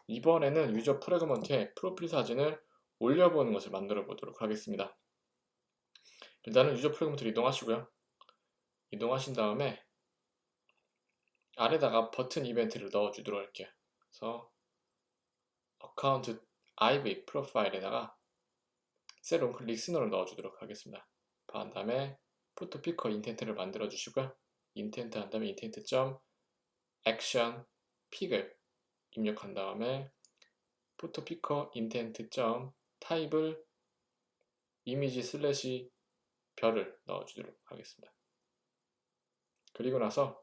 이번에는 유저 프래그먼트에 프로필 사진을 올려보는 것을 만들어 보도록 하겠습니다. 일단은 유저 프래그먼트를 이동하시고요. 이동하신 다음에 아래다가 버튼 이벤트를 넣어주도록 할게요. 그래서 어카운트 IV 프로파일에다가 셀 온클 리스너를 넣어주도록 하겠습니다. 한 다음에 포토 피커 인텐트를 만들어 주시고요. 인텐트 한 다음에 인텐트 점 액션 픽을 입력한 다음에 포토 피커 인텐트 점 타입을 이미지 슬래시 별을 넣어주도록 하겠습니다. 그리고 나서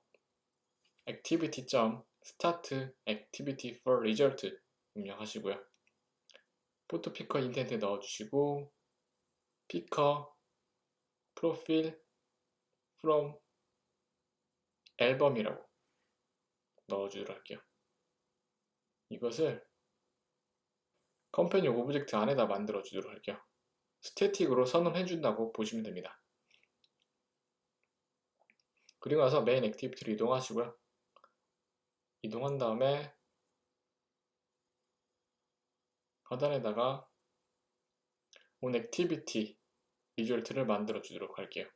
activity 점 start activity for result 입력하시고요. 포토 피커 인텐트 넣어주시고 피커 프로필 from 앨범이라고 넣어주도록 할게요. 이것을 컴패니언 오브젝트 안에다 만들어 주도록 할게요. 스태틱으로 선언해 준다고 보시면 됩니다. 그리고 나서 메인 액티비티로 이동하시고요. 이동한 다음에 하단에다가 on activity 리졸트를 만들어 주도록 할게요.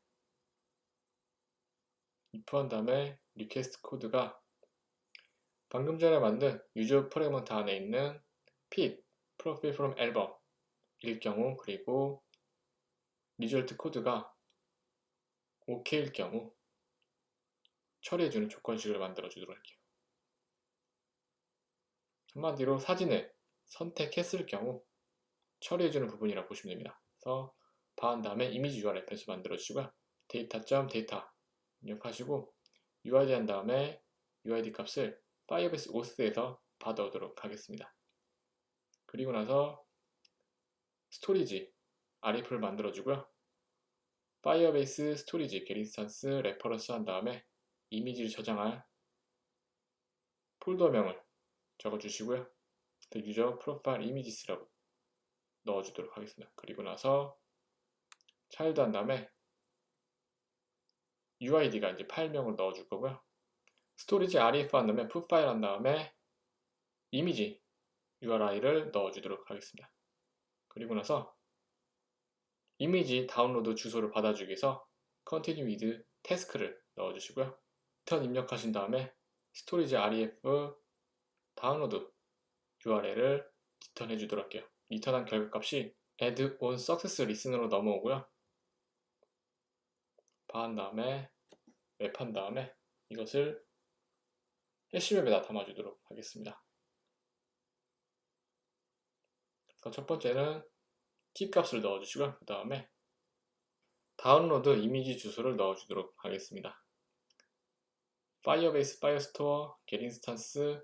if 한 다음에 리퀘스트 코드가 방금 전에 만든 유저 프래그먼트 안에 있는 pick profile from album 일 경우, 그리고 리졸트 코드가 OK일 경우 처리해주는 조건식을 만들어 주도록 할게요. 한마디로 사진을 선택했을 경우 처리해주는 부분이라고 보시면 됩니다. 그래서 한 다음에 이미지 URL 펜스 만들어 주시고요. 데이터 입력하시고 UID 한 다음에 UID 값을 파이어베이스 오스에서 받아오도록 하겠습니다. 그리고 나서 스토리지 RF를 만들어 주고요. 파이어베이스 스토리지 get 인스턴스 레퍼런스 한 다음에 이미지를 저장할 폴더명을 적어주시고요. 유저 프로파일 이미지스라고 넣어주도록 하겠습니다. 그리고 나서 차일드 한 다음에 UID가 이제 파일명을 넣어줄 거고요. 스토리지 REF 한 다음에 풋파일 한 다음에 이미지 URI를 넣어주도록 하겠습니다. 그리고 나서 이미지 다운로드 주소를 받아주기 위해서 Continue with Task를 넣어주시고요. 리턴 입력하신 다음에 스토리지 REF 다운로드 URL을 리턴해 주도록 할게요. 리턴한 결과값이 add on success listen으로 넘어오고요. 한 다음에 맵한 다음에 이것을 해시맵에다 담아주도록 하겠습니다. 그래서 첫 번째는 키값을 넣어주시고요. 그 다음에 다운로드 이미지 주소를 넣어주도록 하겠습니다. 파이어베이스 파이어스토어 get 인스턴스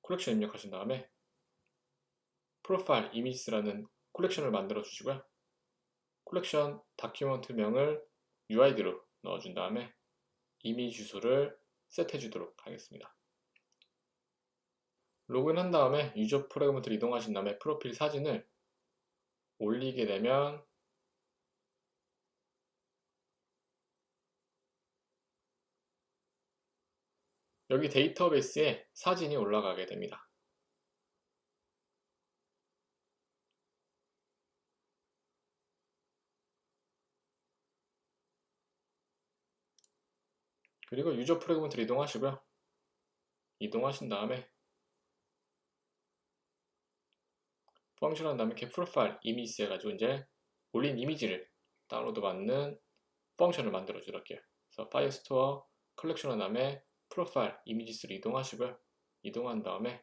콜렉션 입력하신 다음에 프로파일 이미지스라는 콜렉션을 만들어 주시고요. 콜렉션 다큐먼트명을 UID로 넣어준 다음에 이미지 주소를 셋해 주도록 하겠습니다. 로그인한 다음에 유저 프래그먼트를 이동하신 다음에 프로필 사진을 올리게 되면 여기 데이터베이스에 사진이 올라가게 됩니다. 그리고 유저 프래그먼트를 이동하시고요. 이동하신 다음에 펑션 한 다음에 get 프로파일 이미지 해가지고 이제 올린 이미지를 다운로드 받는 펑션을 만들어 줄게요. 그래서 파일 스토어 컬렉션 한 다음에 프로파일 이미지스로 이동하시고요. 이동한 다음에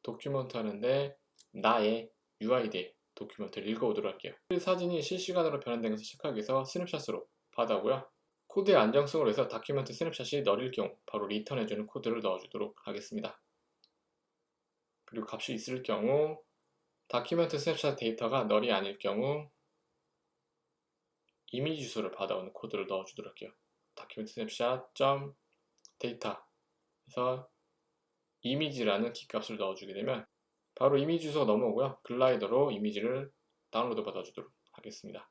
도큐먼트 하는데 나의 UID 도큐먼트를 읽어오도록 할게요. 사진이 실시간으로 변환된 것을 체크하기 위해서 스냅샷으로 받아오고요. 코드의 안정성으로 해서 다큐멘트 스냅샷이 느릴 경우 바로 리턴해주는 코드를 넣어주도록 하겠습니다. 그리고 값이 있을 경우 다큐멘트 스냅샷 데이터가 널이 아닐 경우 이미지 주소를 받아오는 코드를 넣어주도록 할게요. 다큐멘트 스냅샷 데이터 그래서 이미지라는 키값을 넣어주게 되면 바로 이미지 주소가 넘어오고요. 글라이더로 이미지를 다운로드 받아주도록 하겠습니다.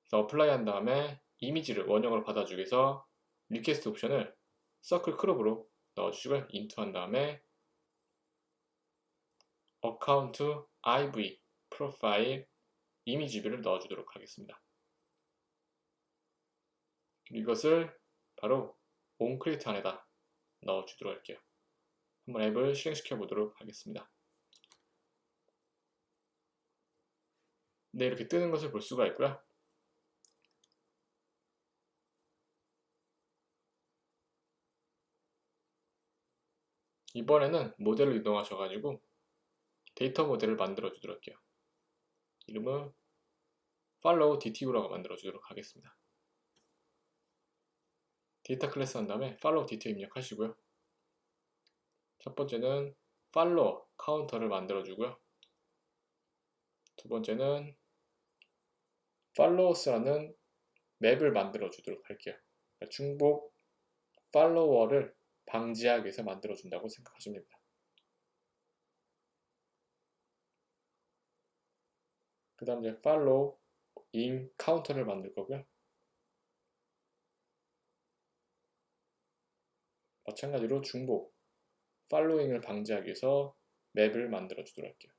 그래서 어플라이 한 다음에 이미지를 원형으로 받아주기 위해서 리퀘스트 옵션을 서클 크롭으로 넣어주시고요. into 한 다음에 account iv 프로파일 이미지뷰를 넣어주도록 하겠습니다. 이것을 바로 onCreate 안에다 넣어주도록 할게요. 한번 앱을 실행시켜 보도록 하겠습니다. 네, 이렇게 뜨는 것을 볼 수가 있고요. 이번에는 모델로 이동하셔가지고 데이터 모델을 만들어 주도록 할게요. 이름은 follow DTU라고 만들어 주도록 하겠습니다. 데이터 클래스 한 다음에 follow DTU 입력하시고요. 첫 번째는 follow 카운터를 만들어 주고요. 두 번째는 follows라는 맵을 만들어 주도록 할게요. 그러니까 중복 팔로워를 방지하기 위해서 만들어 준다고 생각하시면 됩니다. 그 다음 이제 follow in 카운터를 만들 거고요. 마찬가지로 중복 following을 방지하기 위해서 맵을 만들어 주도록 할게요.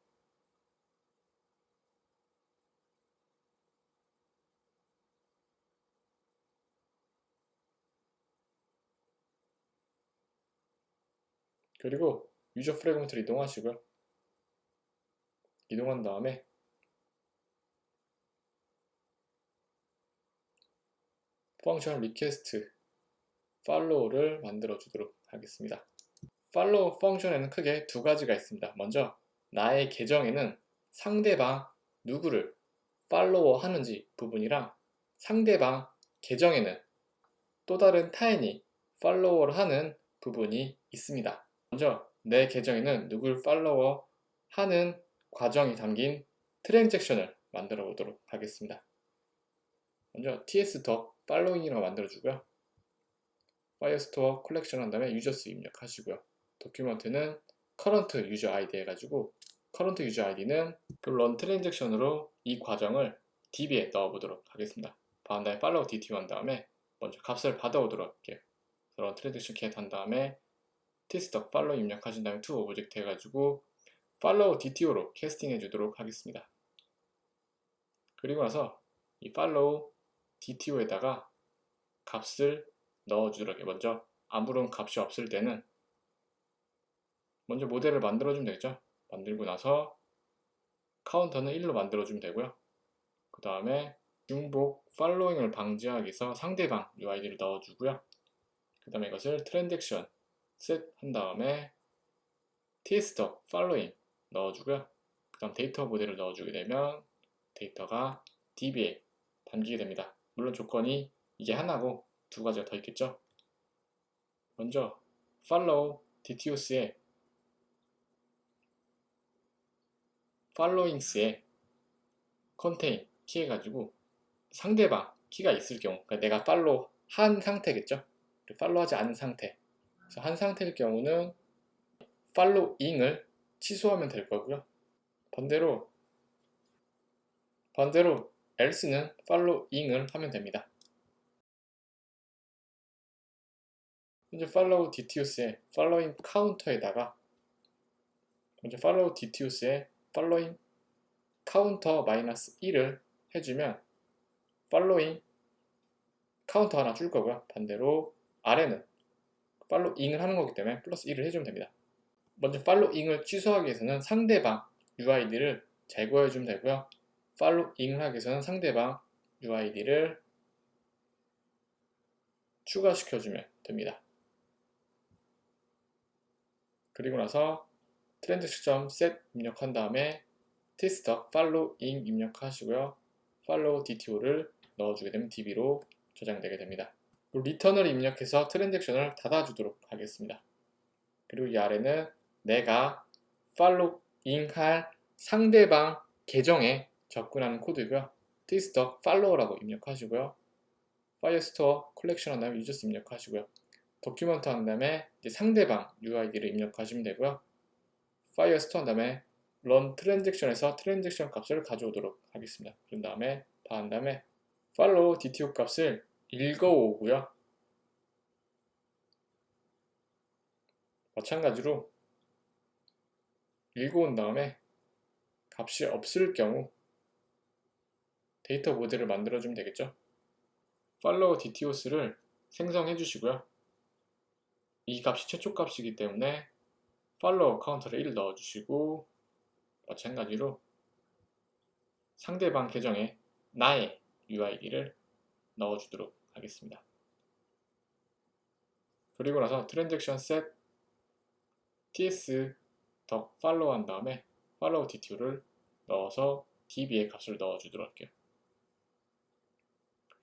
그리고 유저 프래그먼트를 이동하시고요. 이동한 다음에 펑션 리퀘스트 follow를 만들어 주도록 하겠습니다. follow 펑션에는 크게 두 가지가 있습니다. 먼저 나의 계정에는 상대방 누구를 팔로워 하는지 부분이랑 상대방 계정에는 또 다른 타인이 팔로워를 하는 부분이 있습니다. 먼저 내 계정에는 누굴 팔로워 하는 과정이 담긴 트랜잭션을 만들어 보도록 하겠습니다. 먼저 tsdoc following이라고 만들어 주고요. 파이어스토어 컬렉션 한 다음에 유저스 입력하시고요. 도큐먼트는 current user id 해가지고 current user id는 run 트랜잭션으로 이 과정을 db에 넣어보도록 하겠습니다. 한 다음에 follow dtu 한 다음에 먼저 값을 받아오도록 할게요. run 트랜잭션 get 한 다음에 tsdoc follow 입력하신 다음에 to 오브젝트 해가지고 follow dtu로 캐스팅 해주도록 하겠습니다. 그리고 나서 이 follow dtu에다가 값을 넣어주도록 해요. 먼저 아무런 값이 없을 때는 먼저 모델을 만들어주면 되겠죠. 만들고 나서 카운터는 1로 만들어주면 되고요. 그 다음에 중복 팔로잉을 방지하기 위해서 상대방 UID를 넣어주고요. 그 다음에 이것을 트랜잭션 셋 한 다음에 tsdoc following 넣어주고요. 그 다음 데이터 모델을 넣어주게 되면 데이터가 db에 담기게 됩니다. 물론 조건이 이게 하나고 두 가지가 더 있겠죠. 먼저 follow dtus에 followings에 contain 키 해가지고 상대방 키가 있을 경우, 그러니까 내가 팔로우 한 상태겠죠. 팔로우하지 않은 상태. 그래서 한 상태일 경우는 following을 취소하면 될 거고요. 반대로 else는 following을 하면 됩니다. 현재 follow dtus의 following 카운터에다가 먼저 follow dtus의 following 카운터 마이너스 1을 해주면 following 카운터 하나 줄 거고요. 반대로 아래는 following을 하는 거기 때문에 플러스 1을 해주면 됩니다. 먼저 following을 취소하기 위해서는 상대방 UID를 제거해 주면 되고요. following을 하기 위해서는 상대방 UID를 추가시켜 주면 됩니다. 그리고 나서 트랜잭션.set 입력한 다음에 tsdoc following 입력하시고요. follow dto를 넣어주게 되면 db로 저장되게 됩니다. 리턴을 입력해서 트랜잭션을 닫아주도록 하겠습니다. 그리고 이 아래는 내가 following 할 상대방 계정에 접근하는 코드고요. tsdoc follow라고 입력하시고요. 파이어스토어 컬렉션 한 다음에 유저스 입력하시고요. 도큐먼트 한 다음에 이제 상대방 UID를 입력하시면 되고요. 파이어스토어 한 다음에 run 트랜잭션에서 트랜잭션 값을 가져오도록 하겠습니다. 그런 다음에 한 다음에 follow dto 값을 읽어오고요. 마찬가지로 읽어온 다음에 값이 없을 경우 데이터 모델을 만들어주면 되겠죠. follow dtos를 생성해 주시고요. 이 값이 최초 값이기 때문에 follow 카운터를 1 넣어주시고, 마찬가지로 상대방 계정에 나의 UID를 넣어주도록 하겠습니다. 그리고 나서 transaction set ts follow 한 다음에 follow dto를 넣어서 db의 값을 넣어주도록 할게요.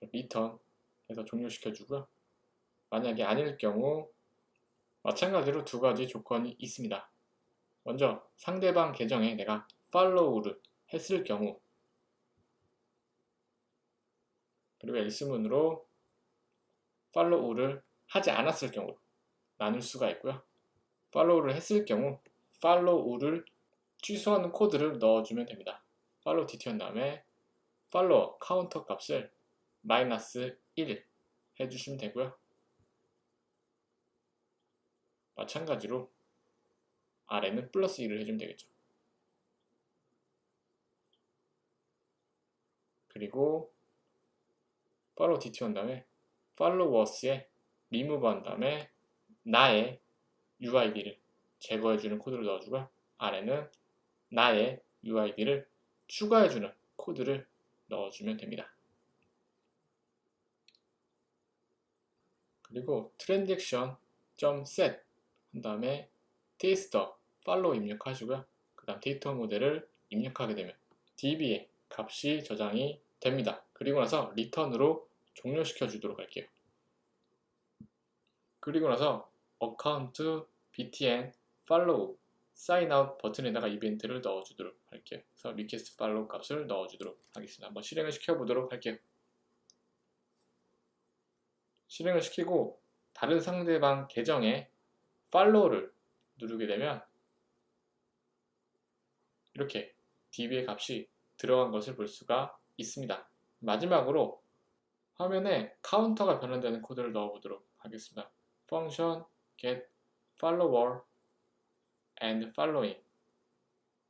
return 해서 종료시켜주고요. 만약에 아닐 경우 마찬가지로 두 가지 조건이 있습니다. 먼저 상대방 계정에 내가 follow를 했을 경우, 그리고 else문으로 follow를 하지 않았을 경우 나눌 수가 있고요. follow를 했을 경우 follow를 취소하는 코드를 넣어주면 됩니다. follow dt 한 다음에 follow 카운터 값을 -1 해주시면 되고요. 마찬가지로 아래는 +1을 해주면 되겠죠. 그리고 follow dt 한 다음에 followers에 remove 한 다음에 나의 UID를 제거해주는 코드를 넣어주고요. 아래는 나의 UID를 추가해주는 코드를 넣어주면 됩니다. 그리고 transaction.set 한 다음에 taster follow 입력하시고요. 그 다음 데이터 모델을 입력하게 되면 db의 값이 저장이 됩니다. 그리고 나서 return으로 종료시켜 주도록 할게요. 그리고 나서 account btn follow sign out 버튼에다가 이벤트를 넣어주도록 할게요. 그래서 request follow 값을 넣어주도록 하겠습니다. 한번 실행을 시켜보도록 할게요. 실행을 시키고 다른 상대방 계정에 follow를 누르게 되면 이렇게 db의 값이 들어간 것을 볼 수가 있습니다. 마지막으로 화면에 카운터가 변환되는 코드를 넣어보도록 하겠습니다. function get follower and following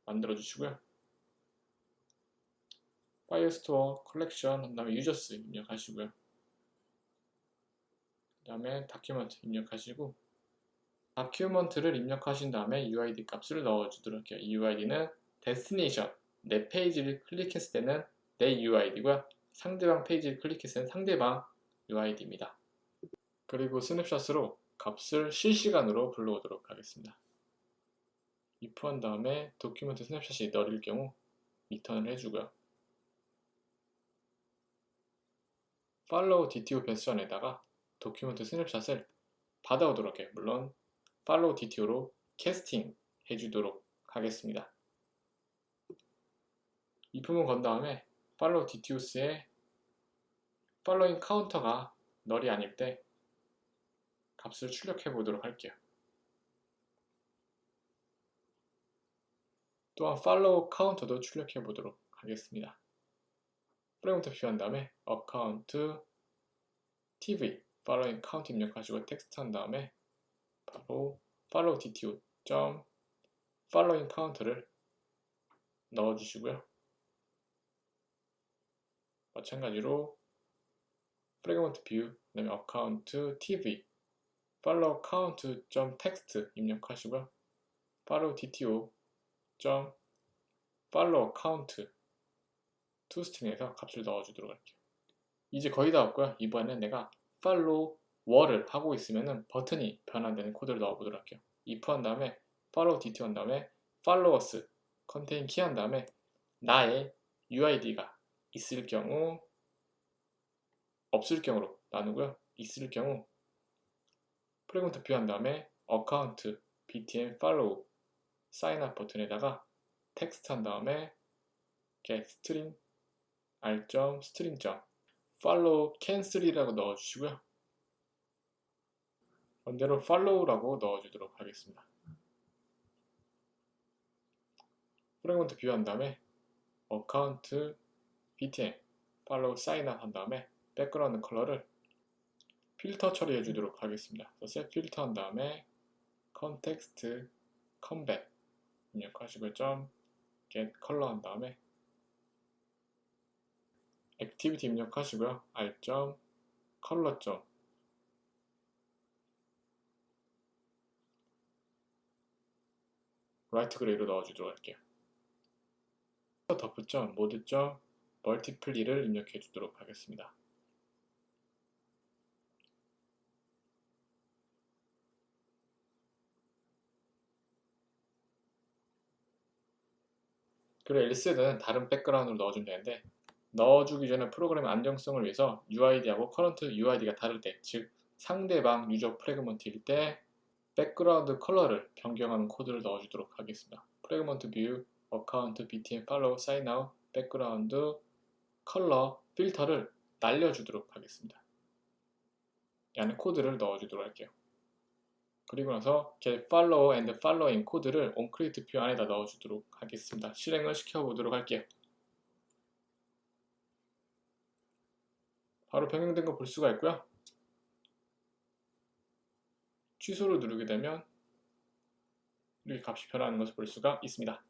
만들어 주시고요. firestore collection 한 다음에 users 입력하시고요. 그 다음에 document 입력하시고 다큐먼트를 입력하신 다음에 UID 값을 넣어주도록 할게요. 이 UID는 destination, 내 페이지를 클릭했을 때는 내 UID고요. 상대방 페이지를 클릭했을 때는 상대방 UID입니다. 그리고 스냅샷으로 값을 실시간으로 불러오도록 하겠습니다. if 한 다음에 도큐멘트 스냅샷이 널일 경우 리턴을 해주고요. follow dto 배수안에다가 도큐멘트 스냅샷을 받아오도록 해요. 물론 follow dto로 캐스팅 해주도록 하겠습니다. if문 건 다음에 follow dtos의 following 카운터가 널이 아닐 때 값을 출력해 보도록 할게요. 또한 follow 카운터도 출력해 보도록 하겠습니다. 프레임부터 표한 다음에 account tv following count 입력하시고 텍스트 한 다음에 바로 follow dto following 카운터를 넣어주시고요. 마찬가지로 fragment view 그다음에 account tv follow count.text 입력하시고요. follow dto follow count toString에서 값을 넣어주도록 할게요. 이제 거의 다 왔고요. 이번에는 내가 follow wall을 하고 있으면 버튼이 변환되는 코드를 넣어보도록 할게요. if 한 다음에 follow dt 한 다음에 followers contain key 한 다음에 나의 UID가 있을 경우 없을 경우로 나누고요. 있을 경우 프레그먼트 표한 다음에 account btn follow sign up 버튼에다가 텍스트 한 다음에 get string r.string. follow cancel이라고 넣어주시고요. 반대로 follow라고 넣어주도록 하겠습니다. 프레그먼트 뷰 한 다음에 account btn follow sign up 한 다음에 백그라운드 컬러를 필터 처리해 주도록 하겠습니다. set 필터 한 다음에 context combat 입력하시고요. get color 한 다음에 activity 입력하시고요. r color 라이트 그레이로 넣어주도록 할게요. 덧붙 모드 멀티플리를 입력해 주도록 하겠습니다. 그리고 else에는 다른 백그라운드를 넣어주면 되는데 넣어주기 전에 프로그램의 안정성을 위해서 UID하고 current UID가 다를 때, 즉 상대방 유저 프래그먼트일 때 백그라운드 컬러를 변경하는 코드를 넣어주도록 하겠습니다. 프래그먼트 뷰, 어카운트, btn, follow, sign out, 백그라운드 컬러 필터를 날려주도록 하겠습니다. 이 안에 코드를 넣어주도록 할게요. 그리고 나서 get follow and following 코드를 onCreate 뷰 안에다 넣어주도록 하겠습니다. 실행을 시켜보도록 할게요. 바로 변경된 거 볼 수가 있고요. 취소를 누르게 되면 이렇게 값이 변하는 것을 볼 수가 있습니다.